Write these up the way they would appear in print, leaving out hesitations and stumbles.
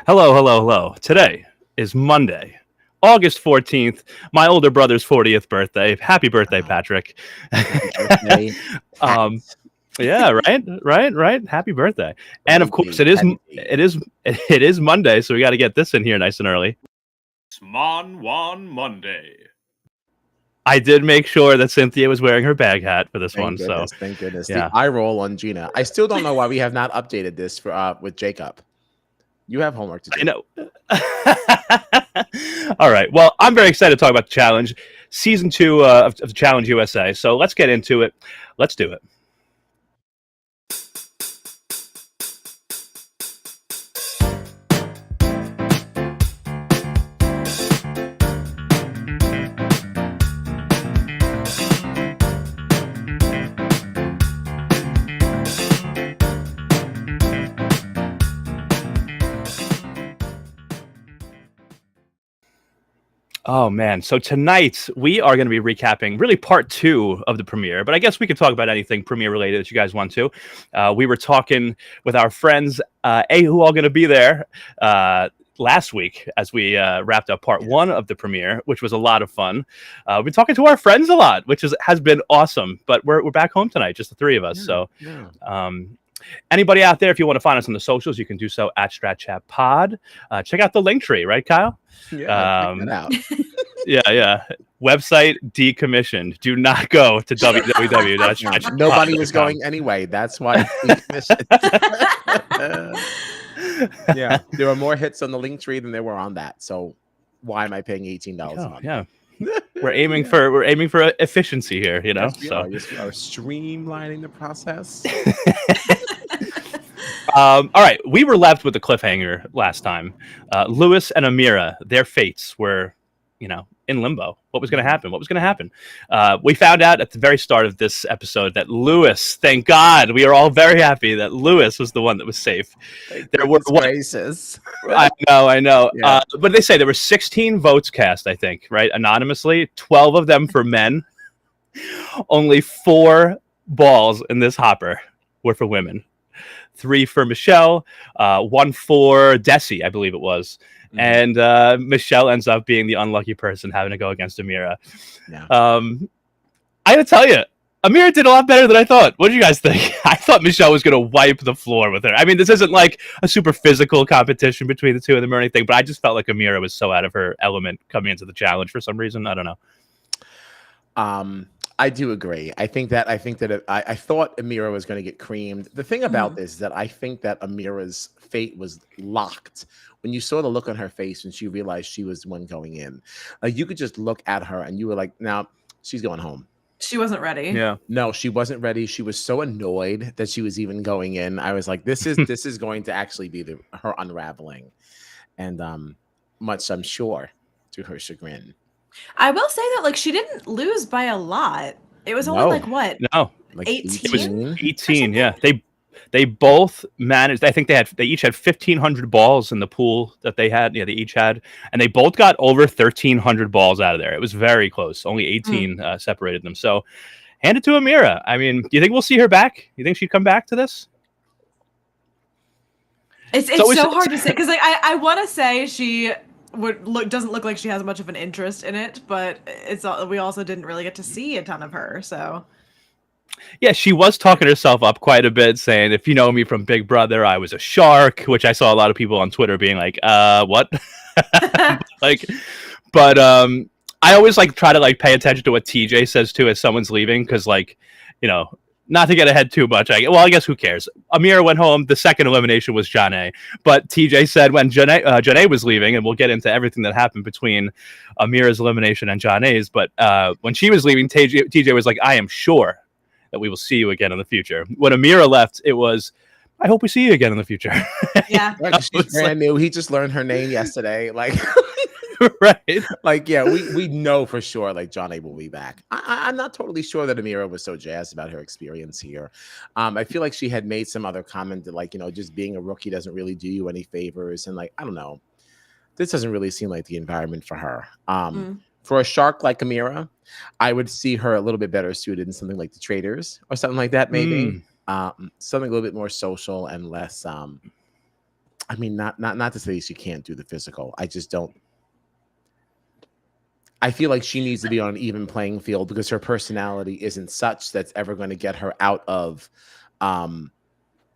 Hello, hello, hello. Today is Monday, August 14th, my older brother's 40th birthday. Happy birthday, Oh, Patrick. happy birthday, Pat. um, yeah, right. Happy birthday. And of Heavy course, D, heavy D. it is Monday, so we got to get this in here nice and early. Mon Monday. I did make sure that Cynthia was wearing her bag hat for this one, Thank so goodness, thank goodness. yeah. The eye roll on Gina. I still don't know why we have not updated this for with Jacob. You have homework to do. I know. All right. Well, I'm very excited to talk about the challenge, season 2 of the Challenge USA. So let's get into it. Let's do it. Oh man! So tonight we are going to be recapping really part 2 of the premiere, but I guess we could talk about anything premiere related that you guys want to. We were talking with our friends, who all going to be there last week as we wrapped up part 1 of the premiere, which was a lot of fun. We've been talking to our friends a lot, which has been awesome. But we're back home tonight, just the 3 of us. Anybody out there, if you want to find us on the socials, you can do so at Strat Chat Pod. Check out the link tree, right, Kyle? Yeah, check that out. Yeah. Website decommissioned. Do not go to www. Nobody was going anyway. That's why. Yeah, there were more hits on the link tree than there were on that. So why am I paying $18 a month? Yeah. We're aiming for efficiency here, you know. Yes, we are streamlining the process. All right, we were left with a cliffhanger last time. Lewis and Amira, their fates were, in limbo. What was going to happen? We found out at the very start of this episode that Lewis, thank God, we are all very happy that Lewis was the one that was safe. There were gracious. I know. Yeah. But they say there were 16 votes cast, I think, right? Anonymously, 12 of them for men. Only 4 balls in this hopper were for women. 3 for Michelle, 1 for Desi, I believe it was. Mm-hmm. And Michelle ends up being the unlucky person having to go against Amira. Yeah. I gotta tell you, Amira did a lot better than I thought. What did you guys think? I thought Michelle was gonna wipe the floor with her. I mean, this isn't like a super physical competition between the two of them or anything, but I just felt like Amira was so out of her element coming into the challenge for some reason. I don't know. I do agree. I thought Amira was going to get creamed. The thing about this is that I think that Amira's fate was locked when you saw the look on her face when she realized she was the one going in. Like, you could just look at her and you were like, "Now she's going home." She wasn't ready. Yeah. No, she wasn't ready. She was so annoyed that she was even going in. I was like, "This is going to actually be her unraveling," and much, I'm sure, to her chagrin. I will say that, like, she didn't lose by a lot. It was only like what? No, like 18. It was 18. Yeah, they both managed. I think they each had 1,500 balls in the pool that they had. Yeah, they each had, and they both got over 1,300 balls out of there. It was very close. Only 18 separated them. So, hand it to Amira. I mean, do you think we'll see her back? You think she'd come back to this? It's so hard to say because, like, I want to say she doesn't look like she has much of an interest in it, but we also didn't really get to see a ton of her. So yeah, she was talking herself up quite a bit, saying, "If you know me from Big Brother, I was a shark," which I saw a lot of people on Twitter being like, what?" but I always try to pay attention to what TJ says too as someone's leaving, because not to get ahead too much. I guess who cares? Amira went home. The second elimination was Janae. But TJ said when Janae was leaving, and we'll get into everything that happened between Amira's elimination and Janae's, but when she was leaving, TJ was like, "I am sure that we will see you again in the future." When Amira left, it was, "I hope we see you again in the future." Yeah. She's brand new. He just learned her name yesterday. Right. We know for sure Janae will be back. I'm not totally sure that Amira was so jazzed about her experience here. I feel like she had made some other comment that just being a rookie doesn't really do you any favors, and I don't know. This doesn't really seem like the environment for her. For a shark like Amira, I would see her a little bit better suited in something like the Traders or something like that, maybe. Something a little bit more social and less I mean, not to say she can't do the physical. I just don't. I feel like she needs to be on an even playing field because her personality isn't such that's ever going to get her out of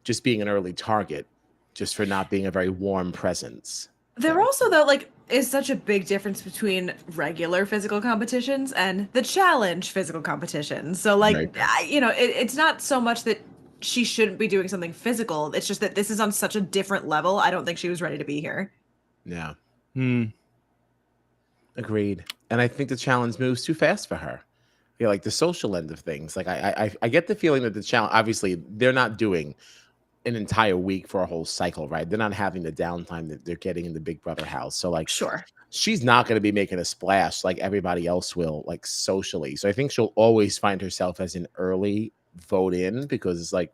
just being an early target, just for not being a very warm presence. There also, though, like, is such a big difference between regular physical competitions and the challenge physical competitions. So, like, it's not so much that she shouldn't be doing something physical. It's just that this is on such a different level. I don't think she was ready to be here. Yeah. Hmm. Agreed. And I think the challenge moves too fast for her. Yeah, like the social end of things. Like I get the feeling that the challenge, obviously, they're not doing an entire week for a whole cycle, right? They're not having the downtime that they're getting in the Big Brother house. So like, Sure, she's not going to be making a splash like everybody else will, like socially. So I think she'll always find herself as an early vote in because it's like,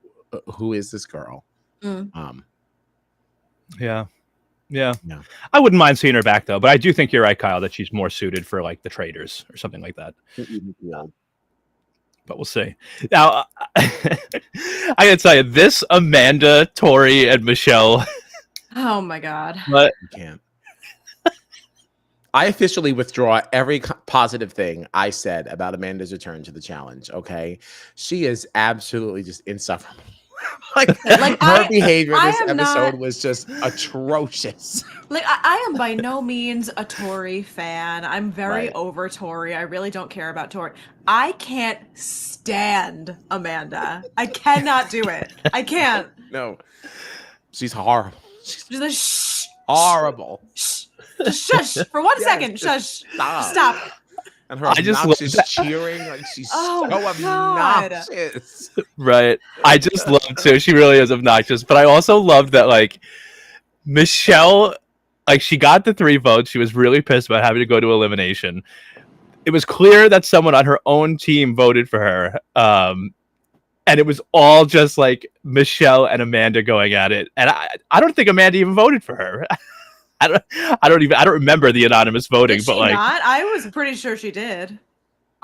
who is this girl? Yeah. I wouldn't mind seeing her back though, but I do think you're right, Kyle, that she's more suited for like the traders or something like that. Yeah. But we'll see. Now, I gotta tell you, this Amanda, Tori, and Michelle. Oh my God. But You can't. I officially withdraw every positive thing I said about Amanda's return to the challenge. Okay, she is absolutely just insufferable. like her behavior this episode was just atrocious. Like I am by no means a Tori fan. I'm very Right. over Tori. I really don't care about Tori. I can't stand Amanda. I cannot do it. I can't. No, she's horrible. She's Just like, shh, horrible. shh, just shush for 1 second. just Shush. stop. Stop. And her I just obnoxious love cheering, like she's Oh, so God. obnoxious. right, I just love too. She really is obnoxious, but I also love that like Michelle, like she got the 3 votes. She was really pissed about having to go to elimination. It was clear that someone on her own team voted for her. And it was all just like Michelle and Amanda going at it. And I don't think Amanda even voted for her. I don't remember the anonymous voting, Did but she like not? I was pretty sure she did.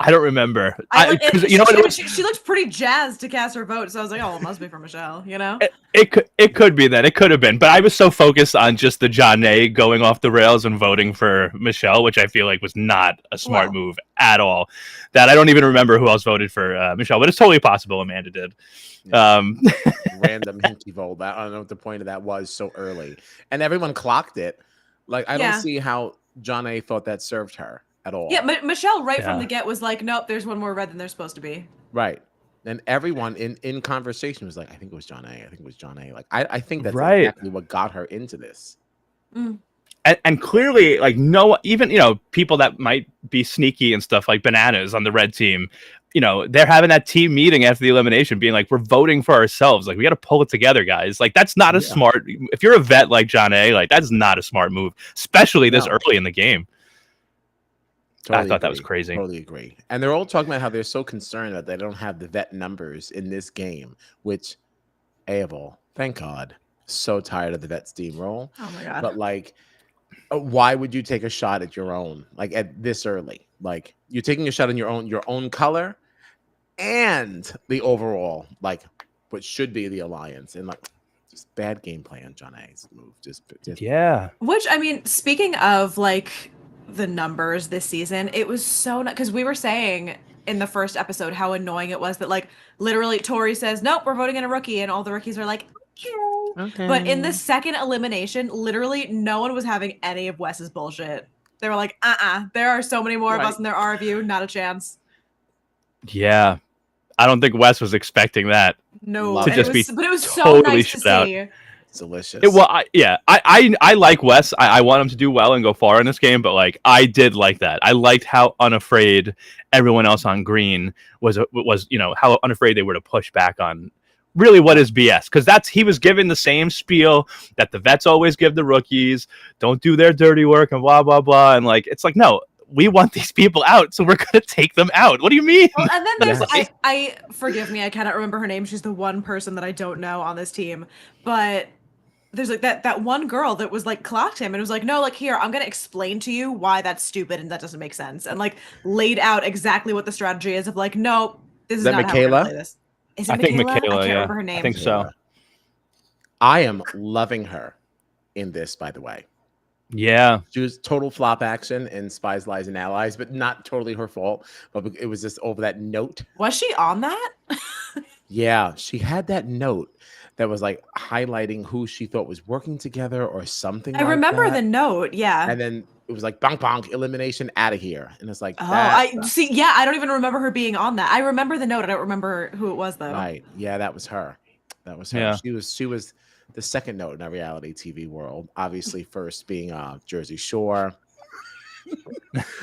I don't remember. She, You know what it was? she looked pretty jazzed to cast her vote, so I was like, oh, it must be for Michelle, you know? It could be that. It could have been. But I was so focused on just the Janae going off the rails and voting for Michelle, which I feel like was not a smart move at all, that I don't even remember who else voted for Michelle. But it's totally possible Amanda did. Yeah. Random hinky vote. I don't know what the point of that was so early. And everyone clocked it. Like, I don't see how Janae thought that served her at all. Yeah, Michelle from the get was like, nope, there's one more red than there's supposed to be. Right. And everyone in conversation was like, I think it was Janae. Like, I think that's exactly what got her into this. And clearly, like, even, people that might be sneaky and stuff like Bananas on the red team, they're having that team meeting after the elimination being like, we're voting for ourselves. Like, we got to pull it together, guys. Like, that's not a smart, if you're a vet like Janae, like, that's not a smart move, especially this early in the game. Totally I thought that was crazy. Totally agree. And they're all talking about how they're so concerned that they don't have the vet numbers in this game, which, thank God. So tired of the vet steamroll. Oh my God. But like, why would you take a shot at your own, like at this early? Like, you're taking a shot on your own color and the overall, like what should be the alliance, and like just bad gameplay on Janae's move. Just yeah. Which, I mean, speaking of like the numbers this season, it was so because we were saying in the first episode how annoying it was that like literally Tori says, nope, we're voting in a rookie, and all the rookies are like, okay. But in the second elimination, literally no one was having any of Wes's bullshit. They were like, there are so many more of us than there are of you, not a chance. Yeah. I don't think Wes was expecting that. No, but it was totally so nice to see. It's delicious. I like Wes. I want him to do well and go far in this game, but like I did like that. I liked how unafraid everyone else on green was, how unafraid they were to push back on really what is BS, because he was given the same spiel that the vets always give the rookies, don't do their dirty work and blah blah blah, and like it's like, no, we want these people out, so we're gonna take them out. What do you mean? Well, and then there's I forgive me, I cannot remember her name. She's the one person that I don't know on this team, but there's like that one girl that was like clocked him and was like, no, like, here, I'm gonna explain to you why that's stupid and that doesn't make sense, and like laid out exactly what the strategy is of like, no, this is not how we're gonna play this. I think Michaela, I can't remember her name. I think so. I am loving her in this, by the way. Yeah. She was total flop action in Spies, Lies, and Allies, but not totally her fault. But it was just over that note. Was she on that? Yeah, she had that note that was like highlighting who she thought was working together or something. I like remember that. the note, yeah. And then it was like bonk bonk, elimination, out of here. And it's like, Oh, I see. Yeah, I don't even remember her being on that. I remember the note. I don't remember who it was though. Right. Yeah, that was her. That was her. Yeah. She was the second note in a reality TV world. Obviously, first being Jersey Shore.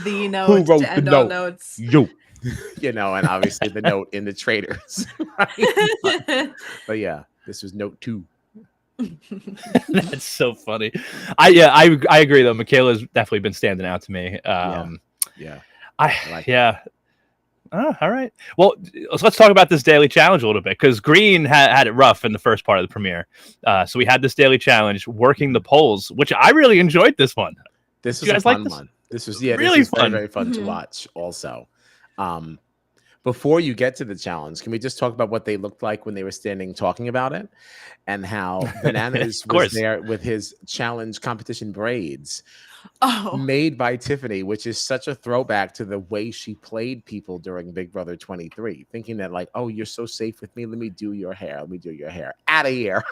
The note wrote to end the all note? notes. You. You know, and obviously the note in the Traitors. Right? But yeah, this was note 2. That's so funny. I agree though. Michaela's definitely been standing out to me. Yeah. Yeah. Oh, all right. Well, let's talk about this daily challenge a little bit because Green had it rough in the first part of the premiere. So we had this daily challenge working the polls, which I really enjoyed this one. This was a fun one. This was really this was fun. very fun to watch also. Before you get to the challenge, can we just talk about what they looked like when they were standing talking about it and how Bananas was there with his challenge competition braids made by Tiffany, which is such a throwback to the way she played people during Big Brother 23, thinking that like, oh, you're so safe with me. Let me do your hair. Let me do your hair. Out of here.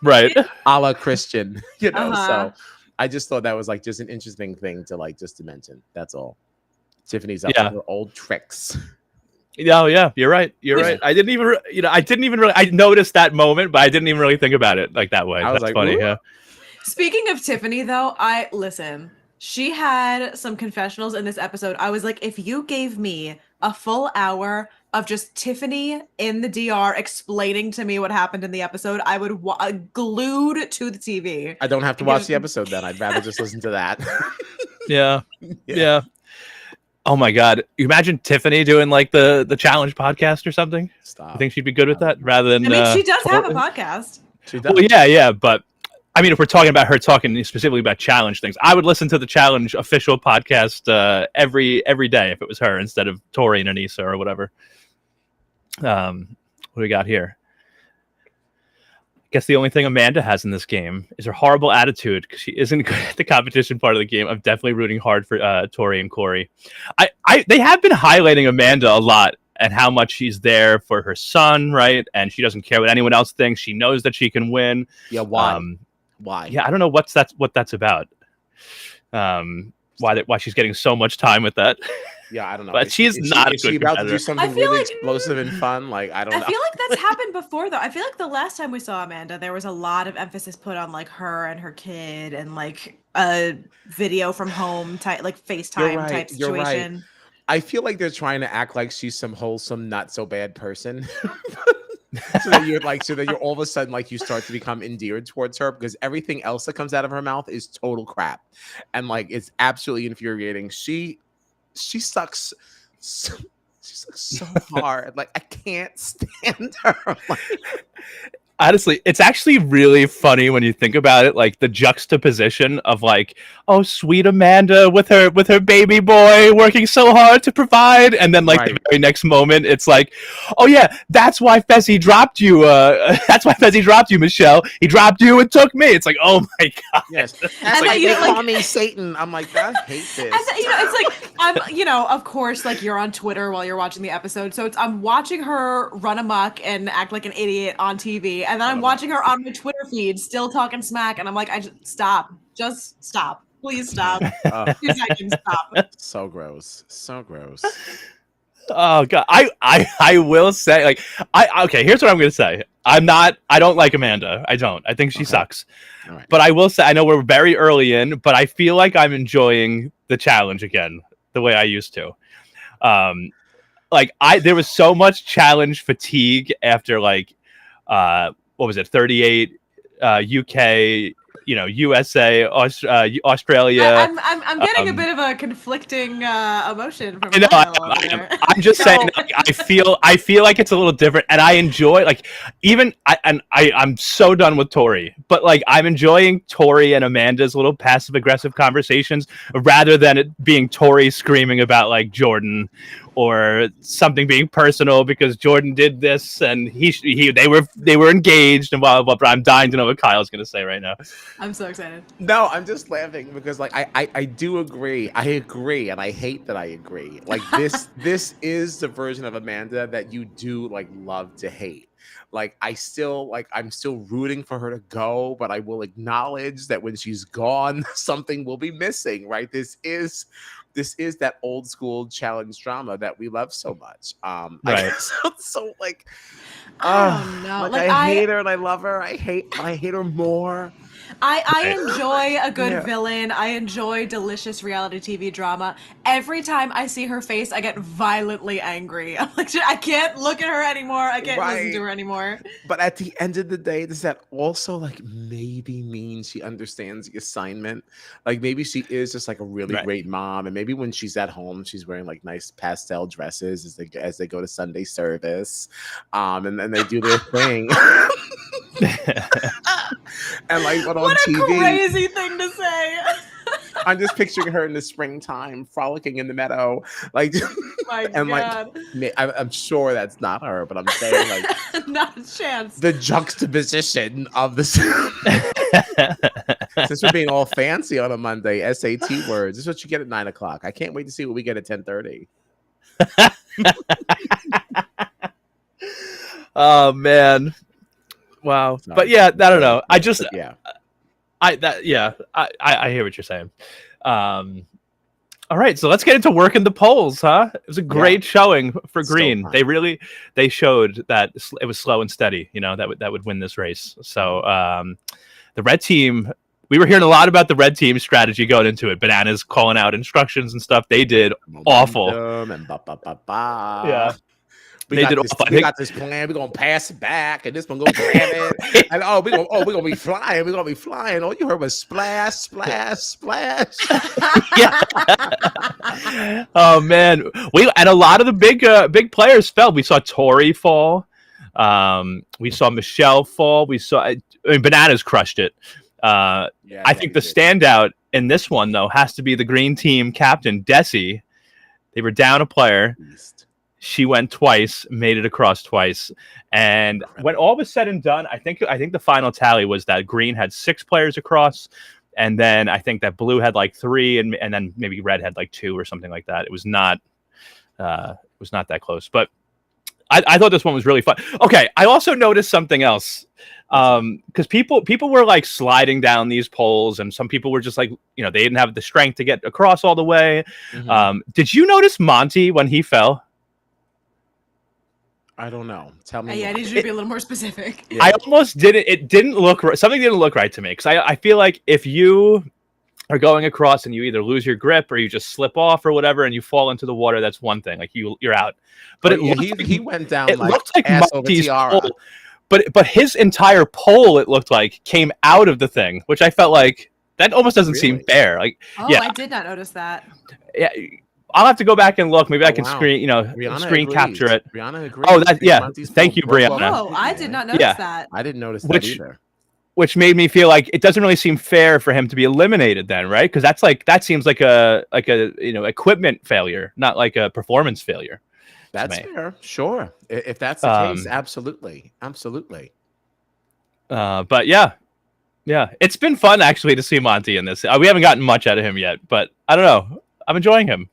Right. A la Christian, you know, so I just thought that was like just an interesting thing to like just to mention. That's all. Tiffany's up to her old tricks. Oh yeah, you're right. You're right. I didn't even really. I noticed that moment, but I didn't even really think about it like that way. I was That's like, funny. ooh. Yeah. Speaking of Tiffany, though, listen. She had some confessionals in this episode. I was like, if you gave me a full hour of just Tiffany in the DR explaining to me what happened in the episode, I would glued to the TV. I don't have to watch the episode then. I'd rather just listen to that. Yeah. Oh my God! You imagine Tiffany doing like the challenge podcast or something? Stop. You think she'd be good with that rather than? I mean, she does have a podcast. She does. Well, yeah, but I mean, if we're talking about her talking specifically about challenge things, I would listen to the challenge official podcast every day if it was her instead of Tori and Anissa or whatever. What do we got here? I guess the only thing Amanda has in this game is her horrible attitude because she isn't good at the competition part of the game. I'm definitely rooting hard for Tori and Corey. They have been highlighting Amanda a lot and how much she's there for her son, right? And she doesn't care what anyone else thinks. She knows that she can win. Yeah, why? Why? Yeah, I don't know what that's about. Why she's getting so much time with that. Yeah, I don't know. But she's not is she about to do something really explosive and fun? Like, I don't know. I feel like that's happened before, though. I feel like the last time we saw Amanda, there was a lot of emphasis put on like her and her kid and like a video from home type, like FaceTime type situation. Right. I feel like they're trying to act like she's some wholesome, not so bad person. so that you're all of a sudden like you start to become endeared towards her because everything else that comes out of her mouth is total crap. And like it's absolutely infuriating. She sucks. She sucks so hard. Like I can't stand her. Honestly, it's actually really funny when you think about it, like the juxtaposition of like, oh, sweet Amanda with her baby boy working so hard to provide, and then like the very next moment, it's like, oh yeah, that's why Fezzi dropped you. That's why Fezzi dropped you, Michelle. He dropped you and took me. It's like, oh my God. Yes, and like, they call me Satan. I'm like, I hate this. And it's like I'm, of course, like you're on Twitter while you're watching the episode, so I'm watching her run amok and act like an idiot on TV. And then I'm watching her on my Twitter feed, still talking smack, and I'm like, just stop, please stop. 2 seconds, stop. So gross, so gross. Oh God, I will say, like, okay. Here's what I'm gonna say. I don't like Amanda. I don't. I think she sucks. All right. But I will say, I know we're very early in, but I feel like I'm enjoying the challenge again the way I used to. There was so much challenge fatigue after like. What was it? 38, UK, USA, Australia. I'm getting a bit of a conflicting emotion from I'm just saying. Like, I feel like it's a little different, and I enjoy I'm so done with Tori, but like I'm enjoying Tori and Amanda's little passive aggressive conversations rather than it being Tori screaming about like Jordan or something being personal because Jordan did this and they were engaged and blah blah blah. But I'm dying to know what Kyle's gonna say right now. I'm so excited. No, I'm just laughing because like I do agree. I agree, and I hate that I agree. Like this is the version of Amanda that you do like love to hate. Like I'm still rooting for her to go, but I will acknowledge that when she's gone, something will be missing, right? This is that old school challenge drama that we love so much. Right. So like I don't know. like I hate her and I love her. I hate her more. I enjoy a good Yeah. villain. I enjoy delicious reality TV drama. Every time I see her face, I get violently angry. I'm like, I can't look at her anymore. I can't listen to her anymore. But at the end of the day, does that also like maybe mean she understands the assignment? Like maybe she is just like a really great mom, and maybe when she's at home, she's wearing like nice pastel dresses as they go to Sunday service, and then they do their thing. And like on what a TV, crazy thing to say. I'm just picturing her in the springtime frolicking in the meadow, like My and God. like I'm sure that's not her, but I'm saying like Not a chance. the juxtaposition of this. Since we're being all fancy on a Monday, SAT words. This is what you get at 9 o'clock. I can't wait to see what we get at 10:30. Oh man. Wow. Sorry. But yeah, I don't know. I just yeah. I hear what you're saying. All right, so let's get into working the polls, huh? It was a great showing for Green. They showed that it was slow and steady, that would win this race. So the red team, we were hearing a lot about the red team strategy going into it. Bananas calling out instructions and stuff. They did awful. And Yeah. We got this plan. We're gonna pass it back, and this one gonna grab it. And we're gonna be flying. We're gonna be flying. All you heard was splash, splash, splash. Oh man, and a lot of the big players fell. We saw Tori fall. We saw Michelle fall. Bananas crushed it. I think the standout in this one though has to be the green team captain Desi. They were down a player. She went twice, made it across twice, and when all was said and done, I think the final tally was that Green had 6 players across, and then I think that Blue had like 3, and then maybe Red had like 2 or something like that. It was not that close, but I thought this one was really fun. Okay, I also noticed something else because people were like sliding down these poles, and some people were just like they didn't have the strength to get across all the way. Mm-hmm. Did you notice Monty when he fell? I don't know. Tell me. Yeah, I need you to be a little more specific. Yeah. I almost didn't. It didn't look right. Something didn't look right to me because I feel like if you are going across and you either lose your grip or you just slip off or whatever and you fall into the water, that's one thing. Like you're out. But he went down. It like looked like Monty's pole, but his entire pole, it looked like, came out of the thing, which I felt like that almost doesn't seem fair. Like, I did not notice that. Yeah. I'll have to go back and look. Maybe I can screen capture it. Brianna agrees. Oh, thank you, Brianna. Oh, I did not notice that. I didn't notice that either. Which made me feel like it doesn't really seem fair for him to be eliminated then, right? Because that seems like a equipment failure, not like a performance failure. That's fair. Sure. If that's the case, absolutely. But yeah, it's been fun actually to see Monty in this. We haven't gotten much out of him yet, but I don't know. I'm enjoying him.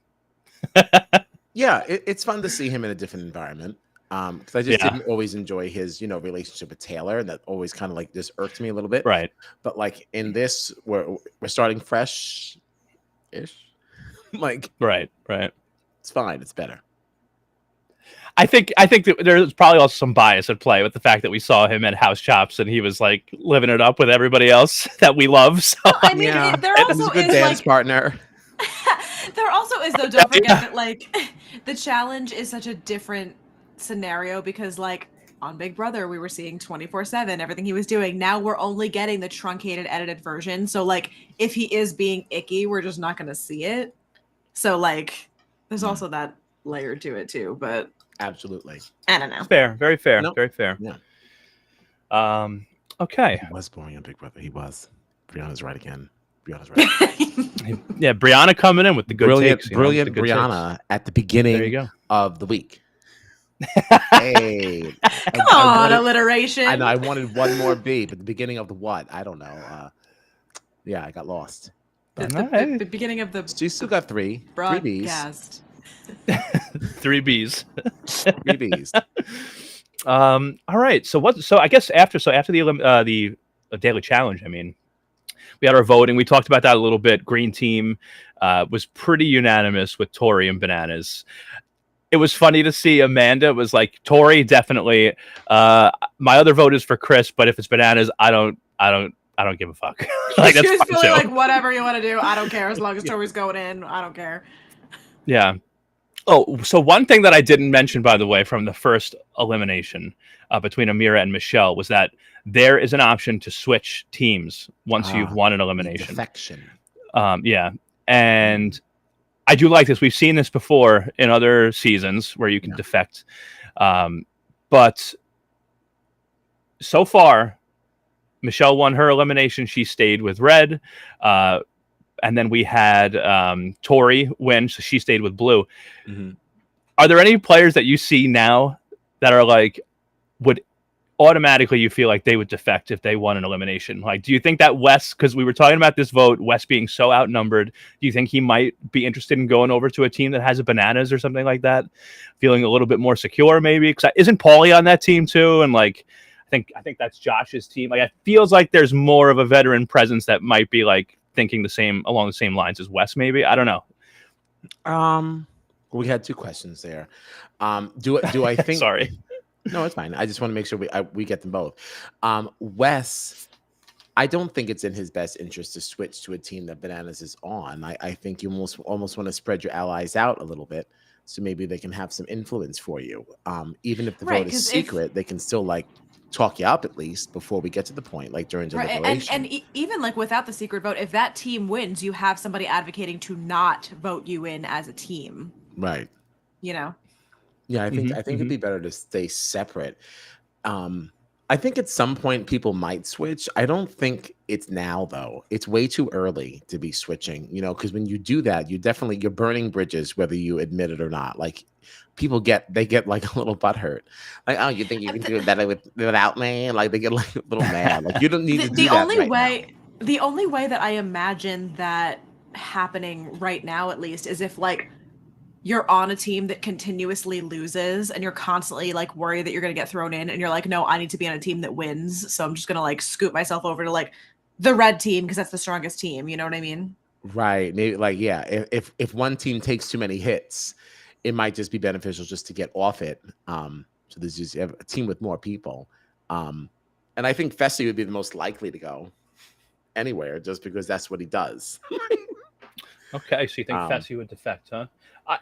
Yeah, it's fun to see him in a different environment. Because I just didn't always enjoy his, relationship with Taylor, and that always kind of like just irked me a little bit. Right. But like in this, we're starting fresh-ish. Like right. It's fine. It's better. I think that there's probably also some bias at play with the fact that we saw him at House Chops and he was like living it up with everybody else that we love. So I mean, there also is a good dance partner. There also is, though, don't forget that like the challenge is such a different scenario because like on Big Brother we were seeing 24/7 everything he was doing. Now we're only getting the truncated edited version. So like if he is being icky, we're just not going to see it. So like there's also that layer to it too, but absolutely. I don't know. Fair, very fair, very fair. Yeah. Okay. He was boring on Big Brother. He was. Brianna's right again. Brianna's right. Yeah, Brianna coming in with the good Brilliant, takes. brilliant the good Brianna takes. at the There you beginning go. of the week. Hey, Come on, alliteration. I know I wanted one more B, but the beginning of the what? I don't know. Yeah, I got lost. The beginning of the She still got three B's. broadcast. 3 B's. 3 B's. All right. So I guess after the daily challenge, I mean, we had our voting. We talked about that a little bit. Green team was pretty unanimous with Tori and Bananas. It was funny to see Amanda was like, Tori, definitely. My other vote is for Chris, but if it's Bananas, I don't give a fuck. Like, She that's was fine feeling too. like, whatever you want to do, I don't care. As long as Tori's going in, I don't care. Yeah. Oh, so one thing that I didn't mention, by the way, from the first elimination between Amira and Michelle was that there is an option to switch teams once you've won an elimination. Defection. Yeah. And I do like this. We've seen this before in other seasons where you can defect. But so far, Michelle won her elimination. She stayed with Red. And then we had Tori win, so she stayed with Blue. Mm-hmm. Are there any players that you see now that are like, would automatically you feel like they would defect if they won an elimination? Like, do you think that Wes, because we were talking about this vote, Wes being so outnumbered, do you think he might be interested in going over to a team that has a Bananas or something like that? Feeling a little bit more secure, maybe? Because isn't Paulie on that team too? And like, I think that's Josh's team. Like, it feels like there's more of a veteran presence that might be like thinking along the same lines as Wes, maybe. I don't know. We had 2 questions there. Do I think? Sorry. No, it's fine. I just want to make sure we get them both. Wes, I don't think it's in his best interest to switch to a team that Bananas is on. I think you almost want to spread your allies out a little bit, so maybe they can have some influence for you. Even if the vote is secret, they can still like talk you up at least before we get to the point, like during deliberation. And even like without the secret vote, if that team wins, you have somebody advocating to not vote you in as a team. Right. You know. Yeah, I think it'd be better to stay separate. I think at some point people might switch. I don't think it's now though. It's way too early to be switching, because when you do that, you're burning bridges, whether you admit it or not. Like people get like a little butthurt. Like, oh, you think you can do it better without me? Like they get like a little mad. Like you don't need to do that right now. The only way that I imagine that happening right now, at least, is if like you're on a team that continuously loses and you're constantly like worried that you're going to get thrown in and you're like, no, I need to be on a team that wins. So I'm just going to like scoot myself over to like the red team because that's the strongest team. You know what I mean? Right. Maybe like, yeah, if one team takes too many hits, it might just be beneficial just to get off it. So there's just a team with more people. And I think Fessy would be the most likely to go anywhere just because that's what he does. Okay. So you think Fessy would defect, huh?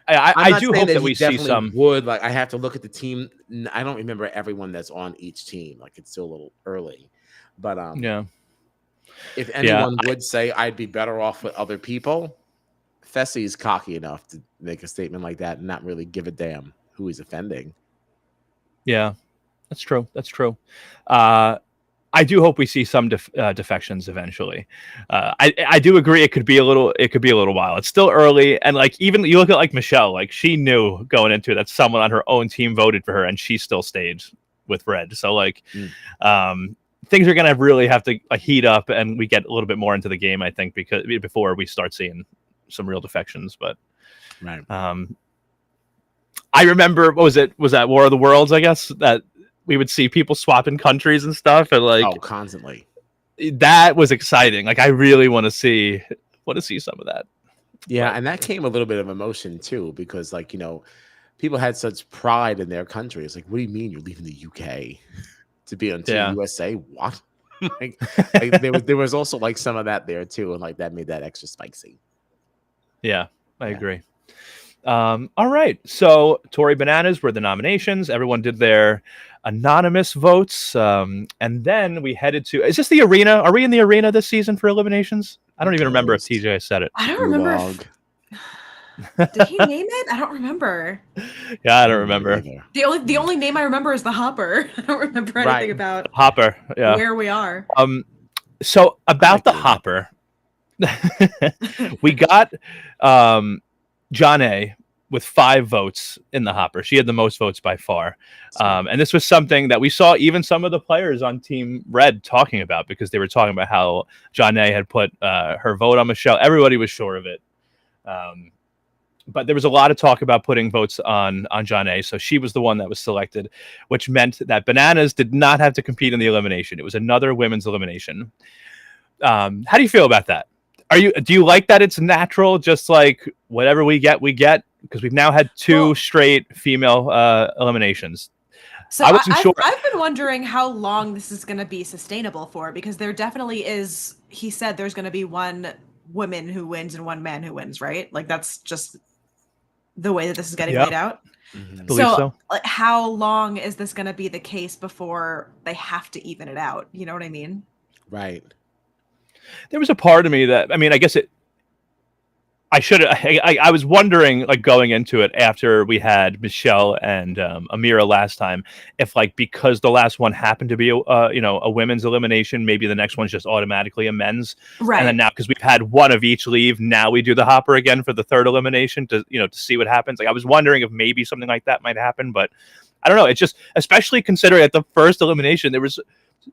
I do hope that we see some. Like I have to look at the team. I don't remember everyone that's on each team. Like it's still a little early, but yeah. If anyone would say I'd be better off with other people, Fessy is cocky enough to make a statement like that and not really give a damn who he's offending. Yeah, that's true. That's true. I do hope we see some defections eventually. I do agree. It could be a little while. It's still early, and like even you look at like Michelle, like she knew going into it that someone on her own team voted for her, and she still stayed with Red. So like, things are gonna really have to heat up, and we get a little bit more into the game, I think, because before we start seeing some real defections. But right. I remember was that War of the Worlds? I guess that. We would see people swapping countries and stuff, and like constantly. That was exciting. Like I really want to see some of that. Yeah, and that came a little bit of emotion too, because like people had such pride in their country. It's like, what do you mean you're leaving the UK to be on Team USA? What? like there was also like some of that there too, and like that made that extra spicy. Yeah, I agree. All right, so Tori Bananas were the nominations. Everyone did their anonymous votes, and then we headed to. Is this the arena? Are we in the arena this season for eliminations? I don't even remember if TJ said it. I don't remember. Did he name it? I don't remember. Yeah, I don't remember. The only name I remember is the Hopper. I don't remember anything about Hopper. Yeah, where we are. So about the Hopper, We got John A with 5 votes in the hopper. She had the most votes by far. And this was something that we saw even some of the players on Team Red talking about, because they were talking about how John A had put her vote on Michelle. Everybody was sure of it. But there was a lot of talk about putting votes on John A. So she was the one that was selected, which meant that Bananas did not have to compete in the elimination. It was another women's elimination. How do you feel about that? Do you like that it's natural, just like whatever we get, because we've now had 2 straight female eliminations. So I wasn't sure. I've been wondering how long this is going to be sustainable for, because there definitely is. He said there's going to be one woman who wins and one man who wins, right? Like that's just the way that this is getting laid out. Mm-hmm. So. Like, how long is this going to be the case before they have to even it out? You know what I mean? Right. There was a part of me that, I mean, I guess I was wondering, like, going into it after we had Michelle and Amira last time, if, like, because the last one happened to be a women's elimination, maybe the next one's just automatically a men's. Right. And then now, because we've had one of each leave, now we do the hopper again for the 3rd elimination to see what happens. Like, I was wondering if maybe something like that might happen, but I don't know. It's just, especially considering at the first elimination, there was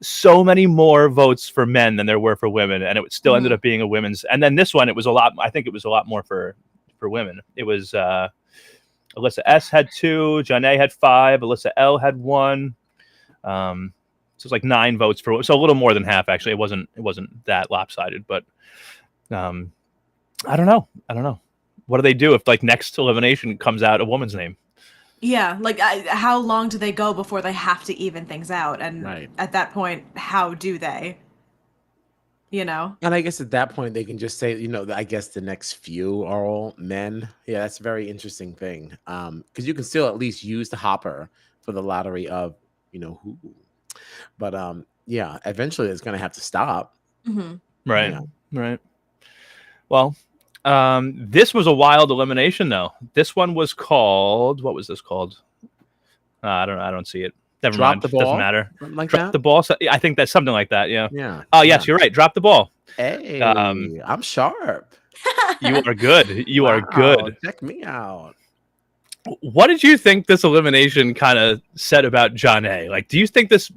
so many more votes for men than there were for women, and it still ended up being a women's. And then this one, it was a lot. I think it was a lot more for women. It was Alyssa S had 2, Janae had 5, Alyssa L had 1. So it's like 9 votes for, so a little more than half actually. It wasn't that lopsided, but I don't know. What do they do if, like, next elimination comes out a woman's name? Yeah, like how long do they go before they have to even things out? And at that point, how do they? And I guess at that point they can just say, I guess the next few are all men. Yeah, that's a very interesting thing. Because you can still at least use the hopper for the lottery of, who. But yeah, eventually it's going to have to stop. Mm-hmm. Right. Right. Well, this was a wild elimination, though. This one was called. What was this called? I don't see it. Never mind. The ball? Doesn't matter. Like Drop that? the ball. So, I think that's something like that. Yeah. Yeah. Oh yes, you're right. Drop the ball. Hey, I'm sharp. You are good. You are good. Check me out. What did you think this elimination kind of said about John A? Like, do you think this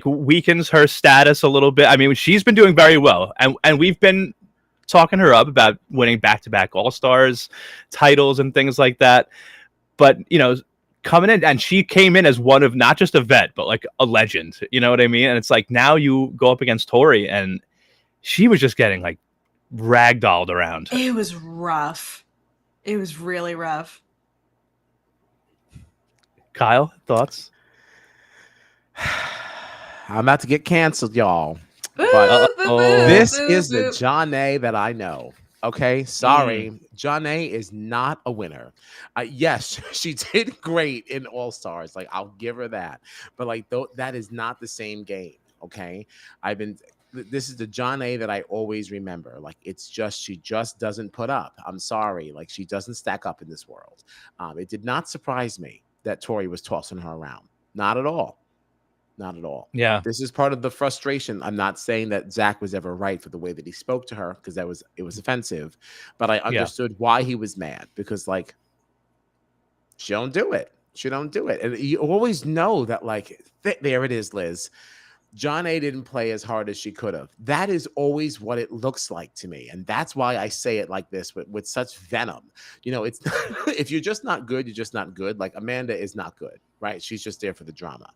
weakens her status a little bit? I mean, she's been doing very well, and we've been talking her up about winning back-to-back All-Stars titles and things like that. But, coming in, and she came in as one of not just a vet, but like a legend. You know what I mean? And it's like, now you go up against Tori, and she was just getting like ragdolled around. It was rough. It was really rough. Kyle, thoughts? I'm about to get canceled, y'all. But this is the John A that I know. Okay, sorry. John A is not a winner. Yes, she did great in All Stars. Like, I'll give her that. But like, that is not the same game. Okay, this is the John A that I always remember. Like, she just doesn't put up. I'm sorry. Like, she doesn't stack up in this world. It did not surprise me that Tori was tossing her around. Not at all. Not at all. Yeah. This is part of the frustration. I'm not saying that Zach was ever right for the way that he spoke to her, because it was offensive, but I understood why he was mad, because like, she don't do it. She don't do it. And you always know that, like, there it is, Liz. John A didn't play as hard as she could have. That is always what it looks like to me. And that's why I say it like this with such venom. It's if you're just not good, you're just not good. Like, Amanda is not good, right? She's just there for the drama.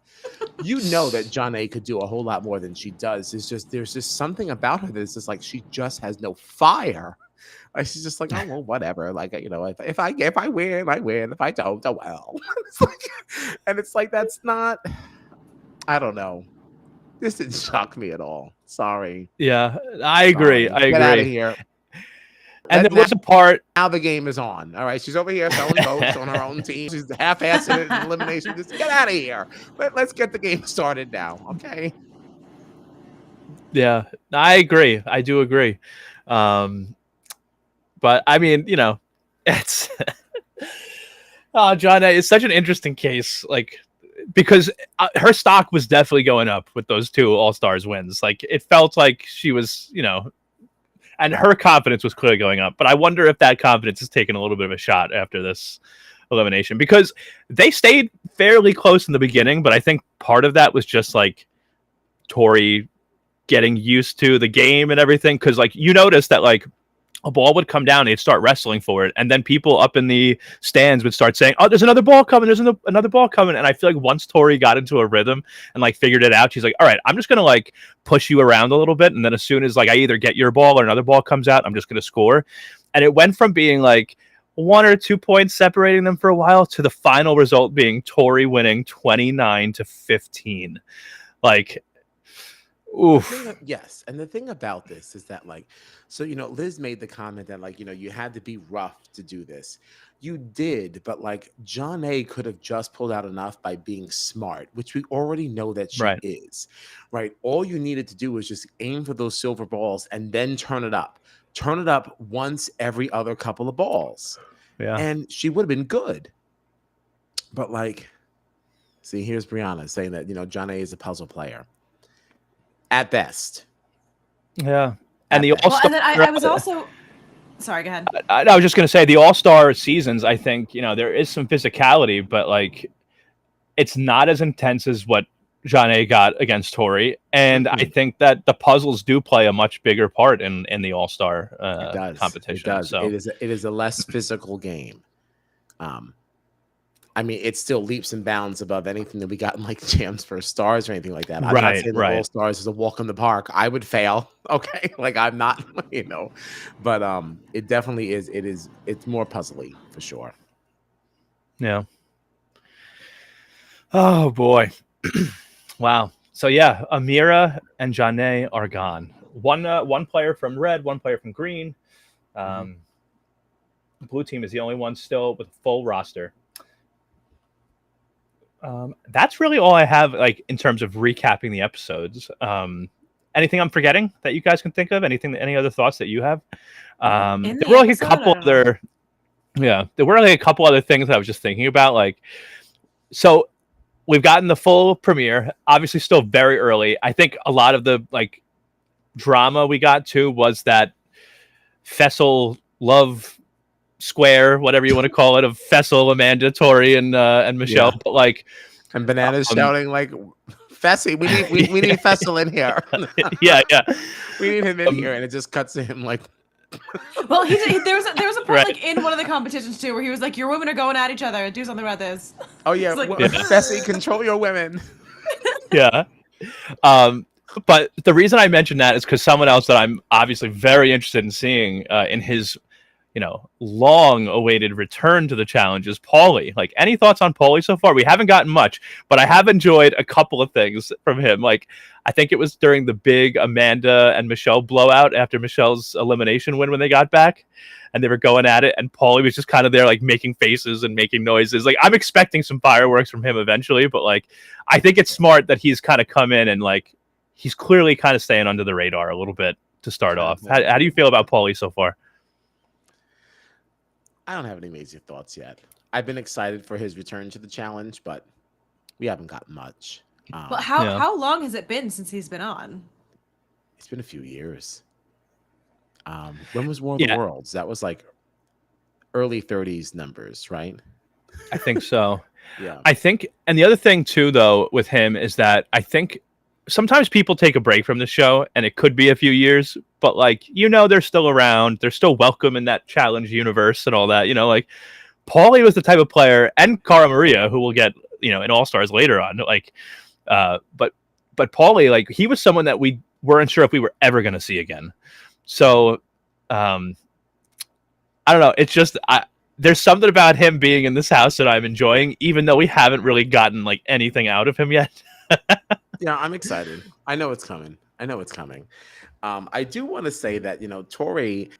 That John A could do a whole lot more than she does. There's just something about her that's just like, she just has no fire. Like, she's just like, oh, well, whatever. Like, if I win, I win. If I don't, oh well. It's like that's not, I don't know. This didn't shock me at all. Sorry. Yeah, I agree. Sorry. Get out of here. And there was a part. Now the game is on. All right. She's over here selling votes on her own team. She's half-assed in elimination. Just get out of here. Let's get the game started now. Okay. Yeah, I agree. I do agree. But I mean, it's John A is such an interesting case. Like, because her stock was definitely going up with those 2 All-Stars wins. Like, it felt like she was, and her confidence was clearly going up. But I wonder if that confidence is taking a little bit of a shot after this elimination, because they stayed fairly close in the beginning, but I think part of that was just like Tori getting used to the game and everything. Because like you notice that like a ball would come down, they'd start wrestling for it, and then people up in the stands would start saying, "Oh, there's another ball coming! There's another ball coming!" And I feel like once Tori got into a rhythm and like figured it out, she's like, "All right, I'm just gonna like push you around a little bit, and then as soon as like I either get your ball or another ball comes out, I'm just gonna score." And it went from being like 1 or 2 points separating them for a while to the final result being Tori winning 29-15. Like, oof. Yes, and the thing about this is that like, so Liz made the comment that like you had to be rough to do this. You did, but like John A could have just pulled out enough by being smart, which we already know that she Right. is. Right. All you needed to do was just aim for those silver balls and then turn it up. Turn it up once every other couple of balls. Yeah. And she would have been good. But like, see, here's Brianna saying that John A is a puzzle player. At best. Yeah. And the Well, and then I was also sorry, go ahead. I was just going to say the All-Star seasons, I think, there is some physicality, but like it's not as intense as what Jeanne got against Tori. And I think that the puzzles do play a much bigger part in the All-Star competition. It does. So It is a less physical game. I mean, it's still leaps and bounds above anything that we got in like Jams for Stars or anything like that. I'm not saying the All Stars is a walk in the park. I would fail. Okay. Like I'm not, but it definitely is. It's more puzzly for sure. Yeah. Oh boy. Wow. So yeah, Amira and Janae are gone. One player from red, one player from green. Blue team is the only one still with a full roster. That's really all I have, like in terms of recapping the episodes. Anything I'm forgetting that you guys can think of? Any other thoughts that you have? There were like a couple other, there were like a couple other things that I was just thinking about. Like, so we've gotten the full premiere. Obviously, still very early. I think a lot of the like drama we got too was that Fessel love square, whatever you want to call it, of Fessel, Amanda, Tori, and Michelle. Yeah. But like, and Bananas shouting like, "Fessy, we need Fessel in here." yeah, we need him in here, and it just cuts to him like. Well, there was a part like in one of the competitions too where he was like, "Your women are going at each other. Do something about this." Oh yeah, like, Fessy, control your women. Yeah. But the reason I mentioned that is because someone else that I'm obviously very interested in seeing in his long-awaited return to the challenge is Paulie. Like, any thoughts on Paulie so far? We haven't gotten much, but I have enjoyed a couple of things from him. Like, I think it was during the big Amanda and Michelle blowout after Michelle's elimination win when they got back, and they were going at it, and Paulie was just kind of there, like, making faces and making noises. Like, I'm expecting some fireworks from him eventually, but, like, I think it's smart that he's kind of come in and, like, he's clearly kind of staying under the radar a little bit to start off. How do you feel about Paulie so far? I don't have any major thoughts yet. I've been excited for his return to the challenge, but we haven't gotten much. Well, how long has it been since he's been on? It's been a few years. When was War of the Worlds? That was like early 30s numbers, right? I think so. Yeah. I think, and the other thing too, though, with him is that I think sometimes people take a break from the show and it could be a few years, but like, they're still around. They're still welcome in that challenge universe and all that, like Paulie was the type of player, and Cara Maria, who will get, in All-Stars later on. Like, but Paulie, like, he was someone that we weren't sure if we were ever going to see again. So, I don't know. It's just, there's something about him being in this house that I'm enjoying, even though we haven't really gotten like anything out of him yet. Yeah, I'm excited. I know it's coming. I do want to say that, Tori,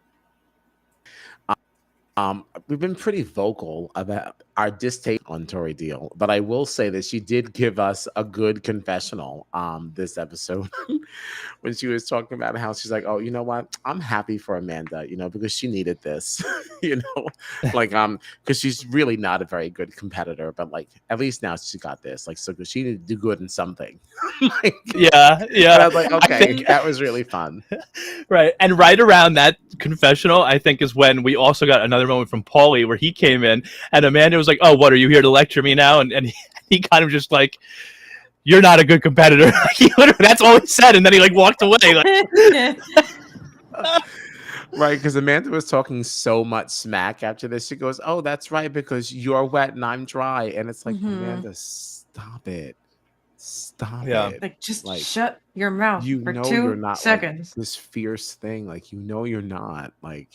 we've been pretty vocal about our distaste on Tori Deal, but I will say that she did give us a good confessional this episode when she was talking about how she's like, oh, you know what? I'm happy for Amanda, because she needed this, like because she's really not a very good competitor, but like at least now she got this, like, so she needed to do good in something. Like, yeah. and I was like, okay, that was really fun. Right. And right around that confessional, I think, is when we also got another moment from Paulie where he came in and Amanda was like, oh, what, are you here to lecture me now? And he kind of just like, you're not a good competitor. That's all he said. And then he like walked away. Like, right, because Amanda was talking so much smack after this. She goes, oh, that's right, because you're wet and I'm dry. And it's like, Amanda, stop it. Stop it. Like, just like, shut your mouth for you're 2 not seconds. like, this fierce thing. Like, you're not. Like,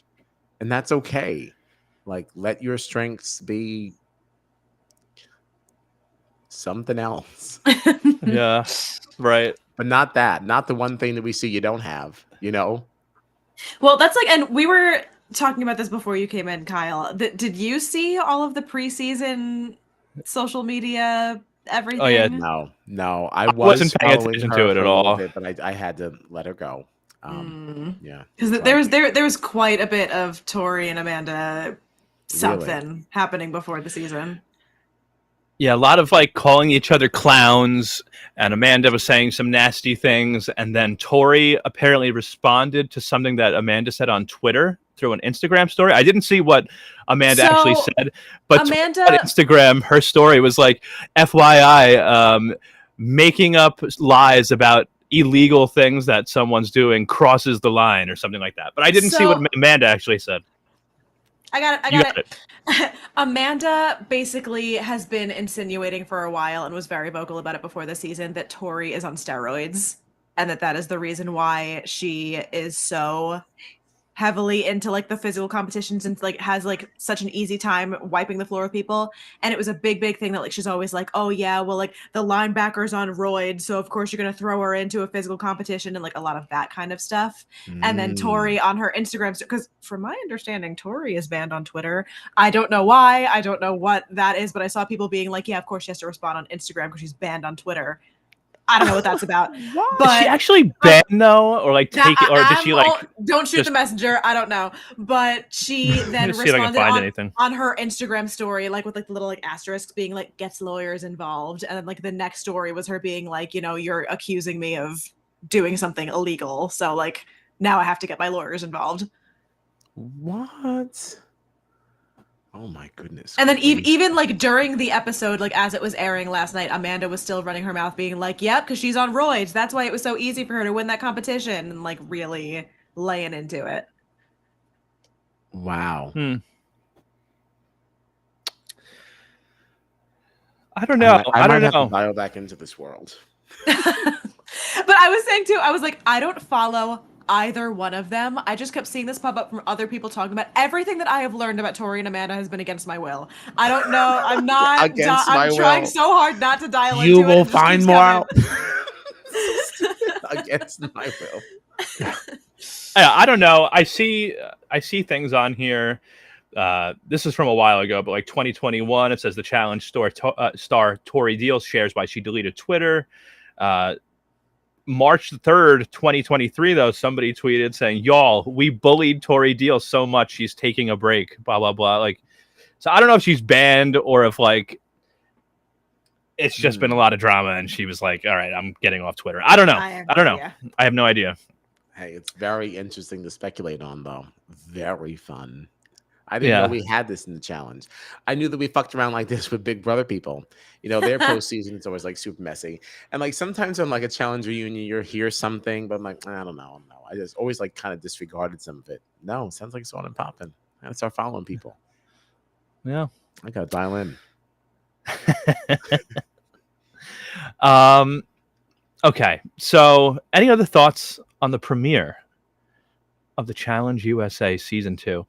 and that's okay. Like, let your strengths be something else. yeah. Right. But not that. Not the one thing that we see you don't have, Well, that's like, and we were talking about this before you came in, Kyle. Did you see all of the preseason social media, everything? Oh, yeah. No. I wasn't paying following attention her to it for at a little all. bit, but I had to let her go. Yeah. Because there was quite a bit of Tori and Amanda something happening before the season. Yeah, a lot of like calling each other clowns, and Amanda was saying some nasty things, and then Tori apparently responded to something that Amanda said on Twitter through an Instagram story. I didn't see what Amanda actually said, but Amanda on Instagram, her story was like, FYI, making up lies about illegal things that someone's doing crosses the line or something like that. But I didn't see what Amanda actually said. I got it. Amanda basically has been insinuating for a while and was very vocal about it before the season that Tori is on steroids and that is the reason why she is so heavily into like the physical competitions and like has like such an easy time wiping the floor with people. And it was a big thing that like she's always like, oh yeah, well like the linebacker's on roids, so of course you're gonna throw her into a physical competition and like a lot of that kind of stuff. And then Tori on her Instagram, because from my understanding Tori is banned on Twitter. I don't know why, I don't know what that is, but I saw people being like, yeah, of course she has to respond on Instagram because she's banned on Twitter. I don't know what that's about. But is she actually banned though, or like take it, or did she like? Don't shoot the messenger. I don't know. But she then responded on her Instagram story, like with like the little like asterisks being like gets lawyers involved, and then like the next story was her being like, you're accusing me of doing something illegal, so like now I have to get my lawyers involved. What? Oh my goodness. And then even like during the episode, like as it was airing last night, Amanda was still running her mouth being like, yep, because she's on roids. That's why it was so easy for her to win that competition, and like really laying into it. Wow. I don't know. I don't know. Have to dial back into this world. But I was saying too, I was like, I don't follow either one of them. I just kept seeing this pop up from other people talking about everything that I have learned about Tori and Amanda has been against my will. I don't know. I'm not. I'm trying so hard not to dial into it. You will find more out. Against my will. I don't know. I see things on here. This is from a while ago, but like 2021, it says the challenge star Tori Deal shares why she deleted Twitter. March 3rd, 2023, though, somebody tweeted saying, y'all, we bullied Tori Deal so much she's taking a break, blah, blah, blah. Like, so I don't know if she's banned or if, like, it's just been a lot of drama and she was like, all right, I'm getting off Twitter. I don't know. I don't know. I have no idea. Hey, it's very interesting to speculate on, though. Very fun. I didn't know we had this in the challenge. I knew that we fucked around like this with Big Brother people. Their postseason is always like super messy. And like sometimes on like a challenge reunion, you hear something, but I'm like, I don't know. I just always like kind of disregarded some of it. No, sounds like it's on and popping. I gotta start following people. Yeah. I gotta dial in. Okay. So any other thoughts on the premiere of the Challenge USA Season 2?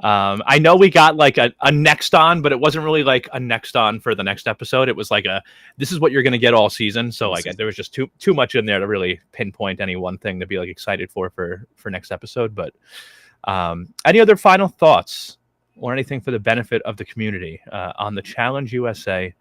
I know we got like a next on, but it wasn't really like a next on for the next episode. It was like this is what you're going to get all season. So like there was just too much in there to really pinpoint any one thing to be like excited for next episode. But any other final thoughts or anything for the benefit of the community on the Challenge USA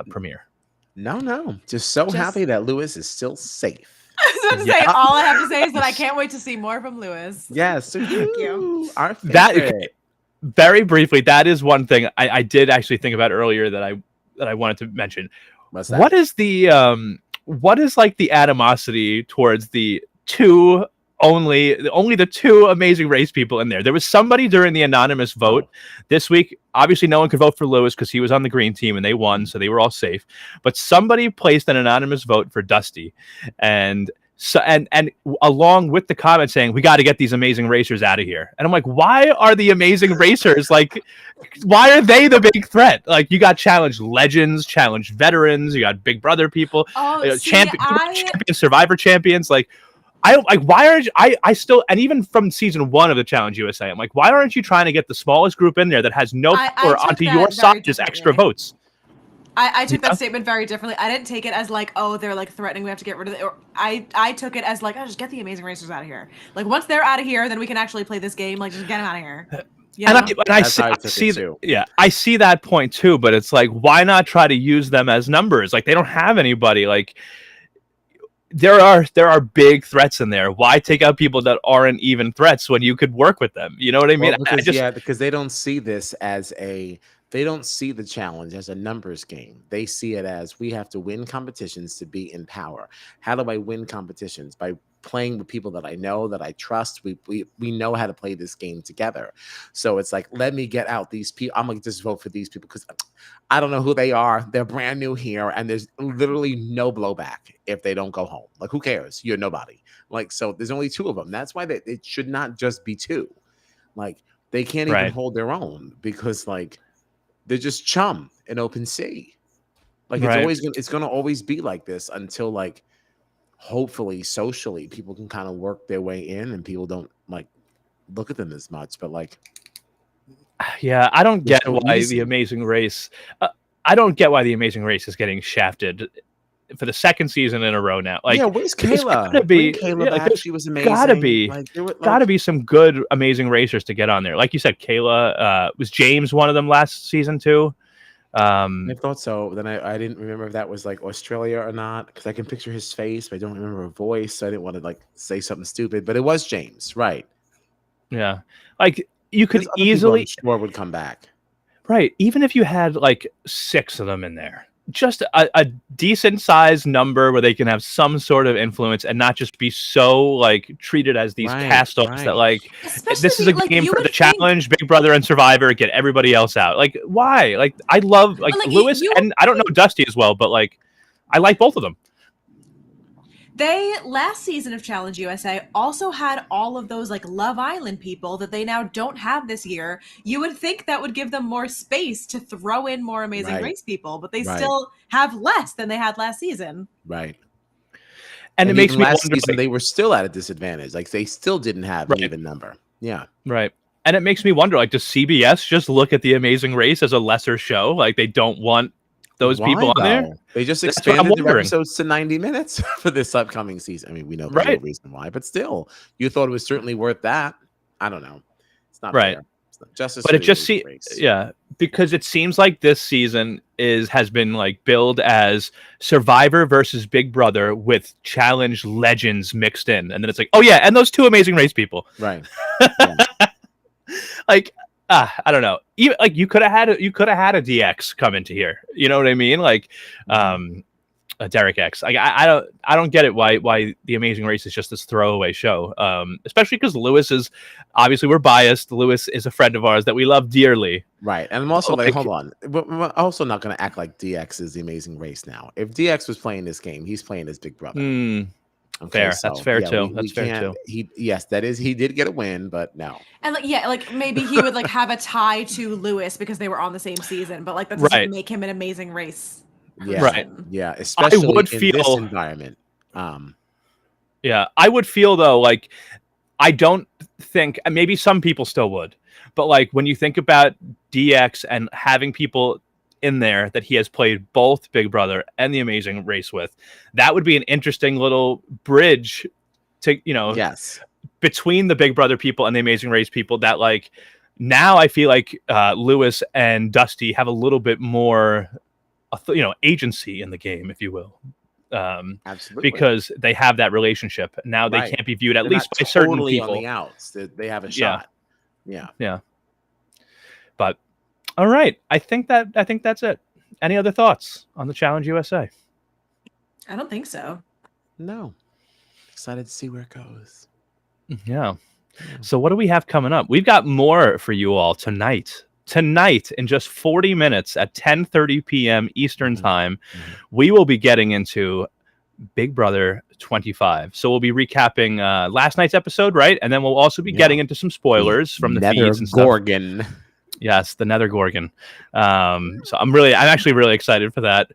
premiere? No. Just happy that Lewis is still safe. I was about to say, all I have to say is that I can't wait to see more from Lewis. Yes. Thank you. Our favorite. Very briefly, that is one thing I did actually think about earlier that I wanted to mention. What's that? What is like the animosity towards the only the two Amazing Race people in there? There was somebody during the anonymous vote this week. Obviously, no one could vote for Lewis because he was on the green team and they won, so they were all safe. But somebody placed an anonymous vote for Dusty, and along with the comment saying we got to get these amazing racers out of here. And I'm like, why are the amazing racers like? Why are they the big threat? Like, you got challenge legends, challenge veterans, you got Big Brother people, champion Survivor champions, like. I still, and even from season 1 of the Challenge USA, I'm like, why aren't you trying to get the smallest group in there that has no power onto your side, just extra votes? I took that statement very differently. I didn't take it as like, oh, they're like threatening we have to get rid of it. Or I took it as like, oh, just get the Amazing Racers out of here. Like, once they're out of here, then we can actually play this game. Like, just get them out of here. You know? I see that point too, but it's like, why not try to use them as numbers? Like, they don't have anybody. Like, there are big threats in there. Why take out people that aren't even threats when you could work with them? You know what I mean? Well, because they don't see this as they don't see the challenge as a numbers game. They see it as we have to win competitions to be in power. How do I win competitions? By playing with people that I know, that I trust. We know how to play this game together. So it's like, let me get out these people. I'm gonna just vote for these people because I don't know who they are. They're brand new here, and there's literally no blowback if they don't go home. Like, who cares? You're nobody. Like, so there's only 2 of them. That's why it should not just be 2. Like, they can't even hold their own because like they're just chum in open sea. Like, it's gonna always be like this until like hopefully socially people can kind of work their way in and people don't like look at them as much. But like, yeah, I don't get why the Amazing Race. I don't get why the Amazing Race is getting shafted for the 2nd season in a row now. Like, where's Kayla? She was amazing. Gotta be some good Amazing Racers to get on there. Like you said, Kayla, was James one of them last season too? I thought so. Then I didn't remember if that was like Australia or not, because I can picture his face, but I don't remember a voice. So I didn't want to like say something stupid, but it was James, right? Yeah, like you could easily would come back, right? Even if you had like 6 of them in there, just a decent sized number where they can have some sort of influence and not just be so like treated as these cast-offs that like, this is a game for the challenge, Big Brother and Survivor, get everybody else out. Like, why? Like, I love like Lewis, and I don't know Dusty as well, but like I like both of them. They, last season of Challenge USA, also had all of those like Love Island people that they now don't have this year. You would think that would give them more space to throw in more Amazing Race people, but they still have less than they had last season. Right. And it makes me last wonder, season, they were still at a disadvantage. Like, they still didn't have an even number. Yeah. Right. And it makes me wonder, like, does CBS just look at the Amazing Race as a lesser show? Like, they don't want those people on there? They just expanded their episodes to 90 minutes for this upcoming season. I mean, we know the real reason why, but still, you thought it was certainly worth that. I don't know. It's not fair. It's not justice. But it just because it seems like this season has been like billed as Survivor versus Big Brother with challenge legends mixed in, and then it's like, oh yeah, and those 2 Amazing Race people, right? Like, I don't know. Even like you could have had a DX come into here. You know what I mean? Like, a Derek X. Like, I don't get it why the Amazing Race is just this throwaway show. Especially because Lewis is, obviously we're biased. Lewis is a friend of ours that we love dearly. Right. And I'm also like, hold on. We're also not going to act like DX is the Amazing Race now. If DX was playing this game, he's playing as Big Brother. Okay, fair. That's fair too. That's fair too. He did get a win, but no. And like maybe he would like have a tie to Lewis because they were on the same season, but like that doesn't make him an Amazing Race. Yeah. Right. Yeah. Especially in this environment. Yeah, I would feel though, like, I don't think, maybe some people still would, but like when you think about DX and having people in there that he has played both Big Brother and the Amazing Race with, that would be an interesting little bridge to, between the Big Brother people and the Amazing Race people, that like Now I feel like Lewis and Dusty have a little bit more, agency in the game, if you will. Absolutely. Because they have that relationship. Now they can't be viewed, at They're least not by certain totally people. on the outs. They have a shot. Yeah. But all right, I think that's it. Any other thoughts on the Challenge USA? I don't think so. No. Excited to see where it goes. Yeah. So what do we have coming up? We've got more for you all tonight. Tonight, in just 40 minutes at 10:30 p.m. Eastern Time, we will be getting into Big Brother 25. So we'll be recapping last night's episode, right? And then we'll also be getting into some spoilers from the feeds and stuff. Gorgon. Yes, the Nether Gorgon. So I'm actually really excited for that.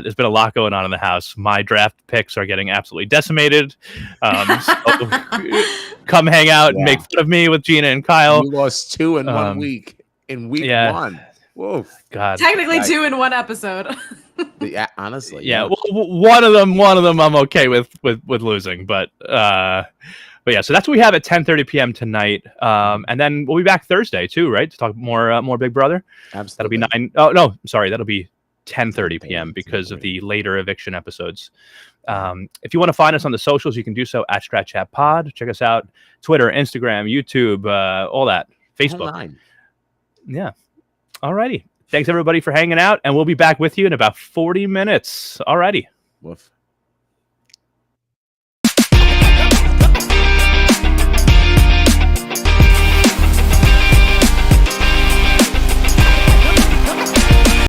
There's been a lot going on in the house. My draft picks are getting absolutely decimated. So come hang out and make fun of me with Gina and Kyle. You lost 2 in 1 week. In week 1. Whoa. God. Technically 2 in 1 episode. Honestly. Yeah. Well, one of them I'm okay with losing, but yeah, so that's what we have at 10:30 p.m. tonight, and then we'll be back Thursday too, right, to talk more Big Brother. Absolutely. That'll be 9. Oh no, sorry, that'll be 10:30 p.m. because of the later eviction episodes. If you want to find us on the socials, you can do so at Strat Chat Pod. Check us out: Twitter, Instagram, YouTube, all that, Facebook. Yeah. Alrighty. Thanks everybody for hanging out, and we'll be back with you in about 40 minutes. Alrighty. Woof.